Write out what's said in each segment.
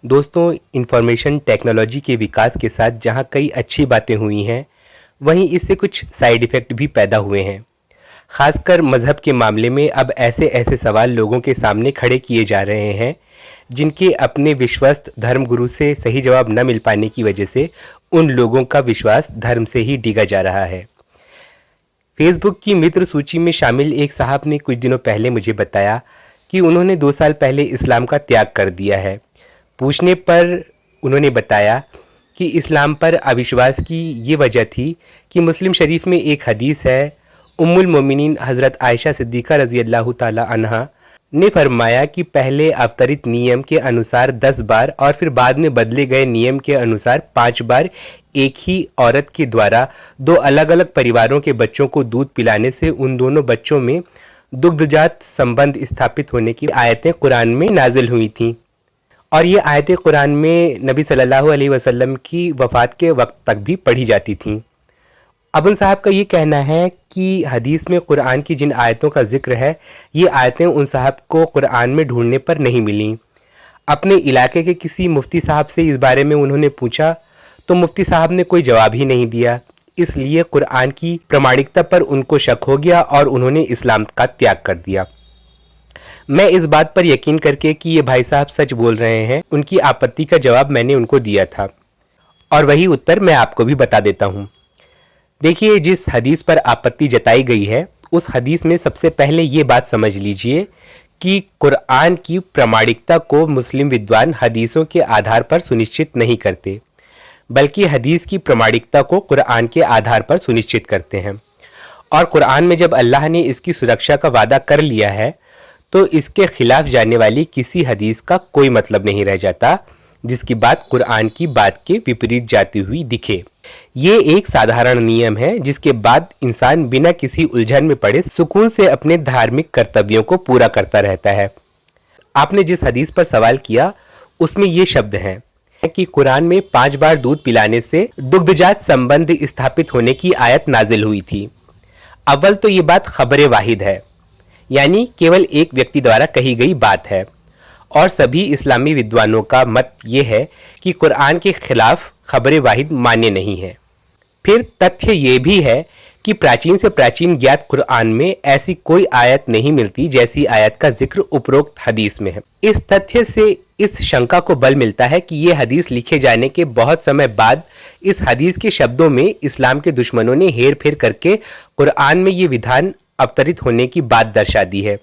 दोस्तों, information technology के विकास के साथ जहां कई अच्छी बातें हुई हैं, वहीं इससे कुछ साइड इफ़ेक्ट भी पैदा हुए हैं। खासकर मज़हब के मामले में अब ऐसे ऐसे सवाल लोगों के सामने खड़े किए जा रहे हैं, जिनके अपने विश्वस्त धर्मगुरु से सही जवाब न मिल पाने की वजह से उन लोगों का विश्वास धर्म से ही डिगा जा रहा है। फेसबुक की मित्र सूची में शामिल एक साहब ने कुछ दिनों पहले मुझे बताया कि उन्होंने 2 साल पहले इस्लाम का त्याग कर दिया है। पूछने पर उन्होंने बताया कि इस्लाम पर अविश्वास की ये वजह थी कि मुस्लिम शरीफ में एक हदीस है, उम्मुल मोमिनीन हज़रत आयशा सिद्दीक़ा रज़ी अल्लाह ताला अन्हा ने फरमाया कि पहले अवतरित नियम के अनुसार 10 बार और फिर बाद में बदले गए नियम के अनुसार 5 बार एक ही औरत के द्वारा 2 अलग अलग परिवारों के बच्चों को दूध पिलाने से उन दोनों बच्चों में दुग्धजात संबंध स्थापित होने की आयतें कुरान में नाजिल हुई थीं। और ये आयतें कुरान में नबी सल्लल्लाहु अलैहि वसल्लम की वफ़ात के वक्त तक भी पढ़ी जाती थीं। अब उन साहब का ये कहना है कि हदीस में कुरान की जिन आयतों का जिक्र है, ये आयतें उन साहब को कुरान में ढूंढने पर नहीं मिलीं। अपने इलाके के किसी मुफ्ती साहब से इस बारे में उन्होंने पूछा तो मुफ्ती साहब ने कोई जवाब ही नहीं दिया। इसलिए कुरान की प्रामाणिकता पर उनको शक हो गया और उन्होंने इस्लाम का त्याग कर दिया। मैं इस बात पर यकीन करके कि ये भाई साहब सच बोल रहे हैं, उनकी आपत्ति का जवाब मैंने उनको दिया था और वही उत्तर मैं आपको भी बता देता हूँ। देखिए, जिस हदीस पर आपत्ति जताई गई है, उस हदीस में सबसे पहले ये बात समझ लीजिए कि कुरान की प्रामाणिकता को मुस्लिम विद्वान हदीसों के आधार पर सुनिश्चित नहीं करते, बल्कि हदीस की प्रामाणिकता को कुरान के आधार पर सुनिश्चित करते हैं। और कुरान में जब अल्लाह ने इसकी सुरक्षा का वादा कर लिया है, तो इसके खिलाफ जाने वाली किसी हदीस का कोई मतलब नहीं रह जाता जिसकी बात कुरान की बात के विपरीत जाती हुई दिखे। ये एक साधारण नियम है जिसके बाद इंसान बिना किसी उलझन में पड़े सुकून से अपने धार्मिक कर्तव्यों को पूरा करता रहता है। आपने जिस हदीस पर सवाल किया उसमें ये शब्द हैं कि कुरान में 5 बार दूध पिलाने से दुग्धजात संबंध स्थापित होने की आयत नाजिल हुई थी। अव्वल तो ये बात खबर वाहिद है, यानी केवल एक व्यक्ति द्वारा कही गई बात है, और सभी इस्लामी विद्वानों का मत ये है कि कुरान के खिलाफ खबर वाहिद मान्य नहीं है। फिर तथ्य ये भी है कि प्राचीन से प्राचीन ज्ञात कुरान में ऐसी कोई आयत नहीं मिलती जैसी आयत का जिक्र उपरोक्त हदीस में है। इस तथ्य से इस शंका को बल मिलता है कि ये हदीस लिखे जाने के बहुत समय बाद इस हदीस के शब्दों में इस्लाम के दुश्मनों ने हेर फेर करके कुरान में ये विधान अवतरित होने की बात दर्शा दी है,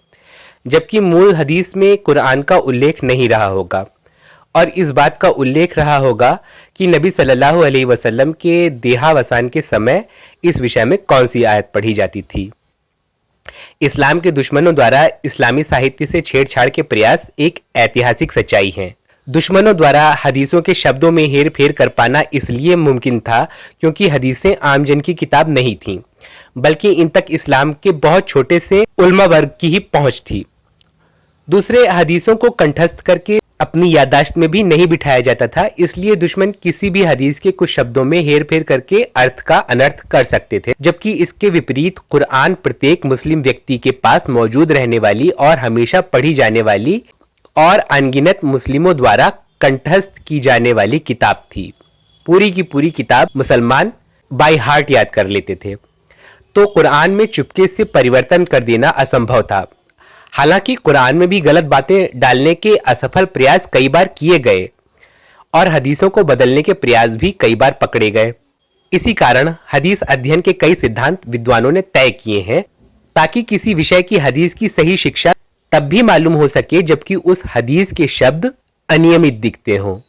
जबकि मूल हदीस में कुरान का उल्लेख नहीं रहा होगा और इस बात का उल्लेख रहा होगा कि नबी सल्लल्लाहु अलैहि वसल्लम के देहावसान के समय इस विषय में कौन सी आयत पढ़ी जाती थी। इस्लाम के दुश्मनों द्वारा इस्लामी साहित्य से छेड़छाड़ के प्रयास एक ऐतिहासिक सच्चाई है। दुश्मनों द्वारा हदीसों के शब्दों में हेर फेर कर पाना इसलिए मुमकिन था क्योंकि हदीसें आम जन की किताब नहीं थीं, बल्कि इन तक इस्लाम के बहुत छोटे से उलमा वर्ग की ही पहुंच थी। दूसरे, हदीसों को कंठस्थ करके अपनी याददाश्त में भी नहीं बिठाया जाता था, इसलिए दुश्मन किसी भी हदीस के कुछ शब्दों में हेर फेर करके अर्थ का अनर्थ कर सकते थे, जबकि इसके विपरीत कुरान प्रत्येक मुस्लिम व्यक्ति के पास मौजूद रहने वाली और हमेशा पढ़ी जाने वाली और अनगिनत मुस्लिमों द्वारा कंठस्थ की जाने वाली किताब थी। पूरी की पूरी किताब मुसलमान बाय हार्ट याद कर लेते थे, तो कुरान में चुपके से परिवर्तन कर देना असंभव था। हालांकि कुरान में भी गलत बातें डालने के असफल प्रयास कई बार किए गए और हदीसों को बदलने के प्रयास भी कई बार पकड़े गए। इसी कारण हदीस अध्ययन के कई सिद्धांत विद्वानों ने तय किए हैं ताकि किसी विषय की हदीस की सही शिक्षा तब भी मालूम हो सके जबकि उस हदीस के शब्द अनियमित दिखते हों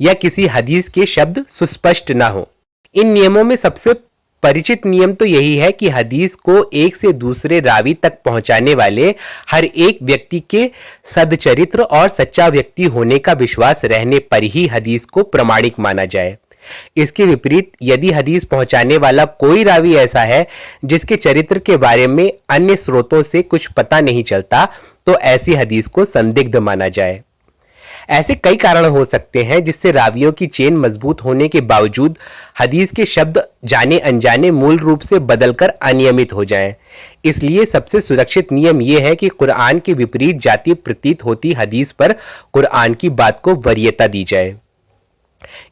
या किसी हदीस के शब्द सुस्पष्ट ना हो। इन नियमों में सबसे परिचित नियम तो यही है कि हदीस को एक से दूसरे रावी तक पहुंचाने वाले हर एक व्यक्ति के सदचरित्र और सच्चा व्यक्ति होने का विश्वास रहने पर ही हदीस को प्रामाणिक माना जाए। इसके विपरीत यदि हदीस पहुंचाने वाला कोई रावी ऐसा है जिसके चरित्र के बारे में अन्य स्रोतों से कुछ पता नहीं चलता, तो ऐसी हदीस को संदिग्ध माना जाए। ऐसे कई कारण हो सकते हैं जिससे रावियों की चेन मजबूत होने के बावजूद हदीस के शब्द जाने अनजाने मूल रूप से बदलकर अनियमित हो जाएं। इसलिए सबसे सुरक्षित नियम यह है कि कुरान के विपरीत जाती प्रतीत होती हदीस पर कुरान की बात को वरीयता दी जाए।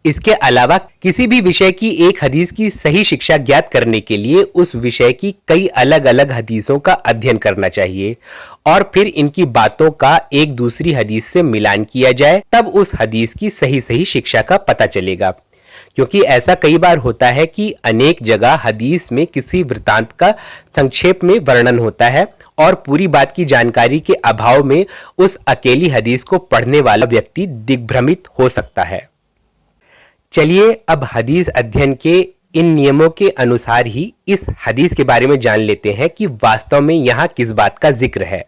इसके अलावा किसी भी विषय की एक हदीस की सही शिक्षा ज्ञात करने के लिए उस विषय की कई अलग अलग हदीसों का अध्ययन करना चाहिए और फिर इनकी बातों का एक दूसरी हदीस से मिलान किया जाए, तब उस हदीस की सही शिक्षा का पता चलेगा। क्योंकि ऐसा कई बार होता है कि अनेक जगह हदीस में किसी वृत्तांत का संक्षेप में वर्णन होता है और पूरी बात की जानकारी के अभाव में उस अकेली हदीस को पढ़ने वाला व्यक्ति दिग्भ्रमित हो सकता है। चलिए अब हदीस अध्ययन के इन नियमों के अनुसार ही इस हदीस के बारे में जान लेते हैं कि वास्तव में यहाँ किस बात का जिक्र है।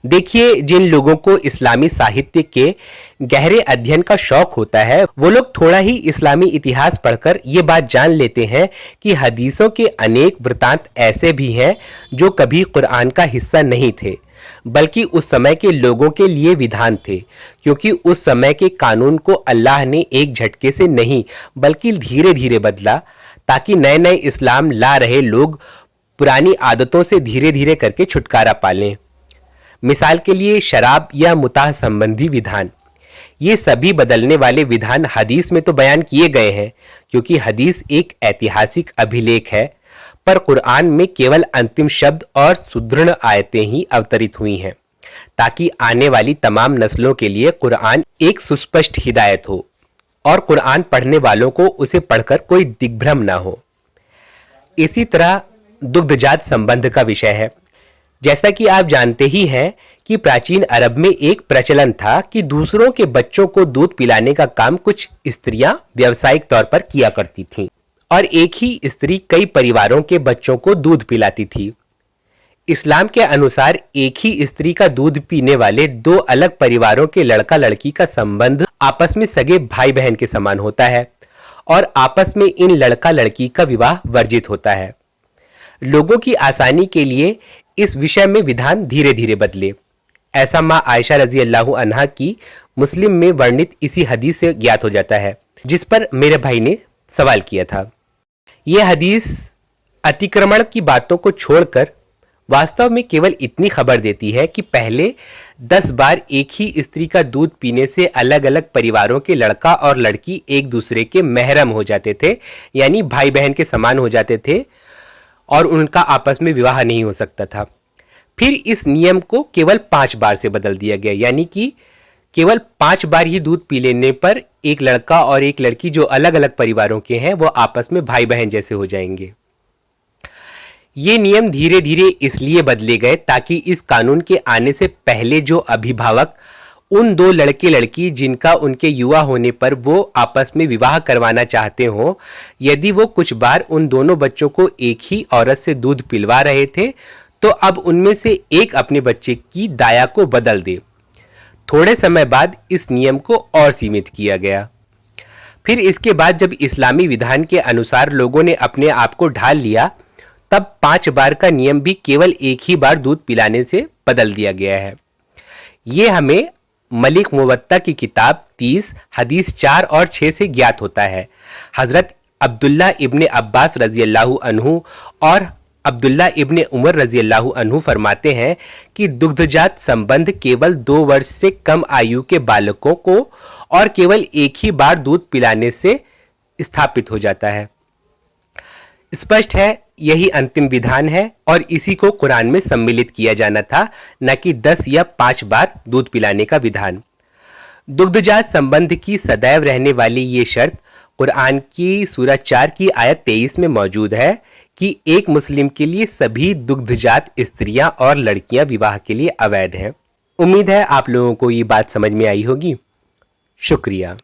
देखिए, जिन लोगों को इस्लामी साहित्य के गहरे अध्ययन का शौक होता है वो लोग थोड़ा ही इस्लामी इतिहास पढ़कर ये बात जान लेते हैं कि हदीसों के अनेक वृत्तांत ऐसे भी हैं जो कभी कुरान का हिस्सा नहीं थे, बल्कि उस समय के लोगों के लिए विधान थे, क्योंकि उस समय के कानून को अल्लाह ने एक झटके से नहीं बल्कि धीरे धीरे बदला, ताकि नए नए इस्लाम ला रहे लोग पुरानी आदतों से धीरे धीरे करके छुटकारा पा लें। मिसाल के लिए शराब या मुताह संबंधी विधान, ये सभी बदलने वाले विधान हदीस में तो बयान किए गए हैं, क्योंकि हदीस एक ऐतिहासिक अभिलेख है, पर कुरान में केवल अंतिम शब्द और सुदृढ़ आयतें ही अवतरित हुई हैं, ताकि आने वाली तमाम नस्लों के लिए कुरान एक सुस्पष्ट हिदायत हो और कुरान पढ़ने वालों को उसे पढ़कर कोई दिग्भ्रम ना हो। इसी तरह दुग्धजात संबंध का विषय है। जैसा कि आप जानते ही हैं कि प्राचीन अरब में एक प्रचलन था कि दूसरों के बच्चों को दूध पिलाने का काम कुछ स्त्रियां व्यावसायिक तौर पर किया करती थीं और एक ही स्त्री कई परिवारों के बच्चों को दूध पिलाती थी। इस्लाम के अनुसार एक ही स्त्री का दूध पीने वाले दो अलग परिवारों के लड़का लड़की का संबंध आपस में सगे भाई बहन के समान होता है और आपस में इन लड़का लड़की का विवाह वर्जित होता है। लोगों की आसानी के लिए इस विषय में विधान धीरे धीरे बदले। ऐसा मां आयशा रजी अल्लाह अन्हा की मुस्लिम में वर्णित इसी हदीस से ज्ञात हो जाता है, जिस पर मेरे भाई ने सवाल किया था। यह हदीस अतिक्रमण की बातों को छोड़कर वास्तव में केवल इतनी खबर देती है कि पहले 10 बार एक ही स्त्री का दूध पीने से अलग अलग परिवारों के लड़का और लड़की एक दूसरे के महरम हो जाते थे, यानी भाई बहन के समान हो जाते थे और उनका आपस में विवाह नहीं हो सकता था। फिर इस नियम को केवल 5 बार से बदल दिया गया, यानी कि केवल 5 बार ही दूध पी लेने पर एक लड़का और एक लड़की जो अलग अलग परिवारों के हैं वो आपस में भाई बहन जैसे हो जाएंगे। ये नियम धीरे धीरे इसलिए बदले गए ताकि इस कानून के आने से पहले जो अभिभावक उन दो लड़के लड़की जिनका उनके युवा होने पर वो आपस में विवाह करवाना चाहते हो, यदि वो कुछ बार उन दोनों बच्चों को एक ही औरत से दूध पिलवा रहे थे तो अब उनमें से एक अपने बच्चे की दाया को बदल दे। थोड़े समय बाद इस नियम को और सीमित किया गया। फिर इसके बाद जब इस्लामी विधान के अनुसार लोगों ने अपने आप को ढाल लिया, तब 5 बार का नियम भी केवल एक ही बार दूध पिलाने से बदल दिया गया है। ये हमें मलिक मुवत्ता की किताब 30 हदीस 4 और 6 से ज्ञात होता है। हजरत अब्दुल्ला इब्ने अब्बास रजी अल्लाहु अन्हु और अब्दुल्ला इब्ने उमर रजी अल्लाहु अन्हु फरमाते हैं कि दुग्धजात संबंध केवल 2 वर्ष से कम आयु के बालकों को और केवल एक ही बार दूध पिलाने से स्थापित हो जाता है। स्पष्ट है यही अंतिम विधान है और इसी को कुरान में सम्मिलित किया जाना था, न कि 10 या 5 बार दूध पिलाने का विधान। दुग्धजात संबंध की सदैव रहने वाली ये शर्त कुरान की सूरह 4 की आयत 23 में मौजूद है कि एक मुस्लिम के लिए सभी दुग्धजात स्त्रियां और लड़कियां विवाह के लिए अवैध हैं। उम्मीद है आप लोगों को ये बात समझ में आई होगी। शुक्रिया।